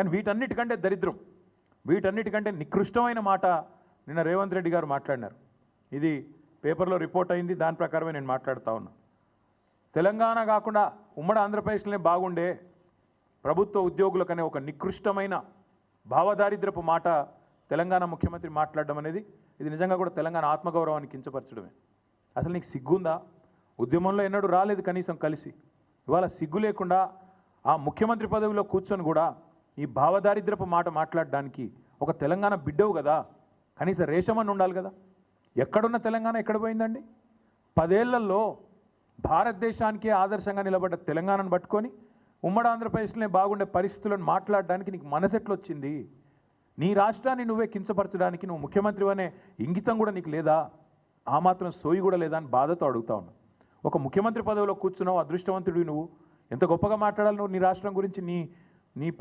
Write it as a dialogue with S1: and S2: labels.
S1: కానీ వీటన్నిటికంటే దరిద్రం, వీటన్నిటికంటే నికృష్టమైన మాట నిన్న రేవంత్ రెడ్డి గారు మాట్లాడినారు. ఇది పేపర్లో రిపోర్ట్ అయింది, దాని ప్రకారమే నేను మాట్లాడుతూ ఉన్నా. తెలంగాణ కాకుండా ఉమ్మడి ఆంధ్రప్రదేశ్లోనే బాగుండే ప్రభుత్వ ఉద్యోగులకనే ఒక నికృష్టమైన భావదారిద్రపు మాట తెలంగాణ ముఖ్యమంత్రి మాట్లాడడం అనేది ఇది నిజంగా కూడా తెలంగాణ ఆత్మగౌరవాన్ని కించపరచడమే. అసలు నీకు సిగ్గుందా? ఉద్యమంలో ఎన్నడూ రాలేదు కనీసం కలిసి, ఇవాళ సిగ్గు లేకుండా ఆ ముఖ్యమంత్రి పదవిలో కూర్చొని కూడా ఈ భావదారిద్రపు మాట మాట్లాడడానికి ఒక తెలంగాణ బిడ్డవు కదా, కనీసం రేషమని ఉండాలి కదా. ఎక్కడున్న తెలంగాణ ఎక్కడ పోయిందండి? 10 ఏళ్లలో భారతదేశానికే ఆదర్శంగా నిలబడ్డ తెలంగాణను పట్టుకొని ఉమ్మడి ఆంధ్రప్రదేశ్లోనే బాగుండే పరిస్థితులను మాట్లాడడానికి నీకు మనసెట్లు వచ్చింది? నీ రాష్ట్రాన్ని నువ్వే కించపరచడానికి నువ్వు ముఖ్యమంత్రి అనే ఇంగితం కూడా నీకు లేదా? ఆ మాత్రం సోయి కూడా లేదా అని బాధతో అడుగుతా ఉన్నా. ఒక ముఖ్యమంత్రి పదవిలో కూర్చున్నావు, అదృష్టవంతుడివి నువ్వు. ఎంత గొప్పగా మాట్లాడాలి నువ్వు నీ రాష్ట్రం గురించి, నీ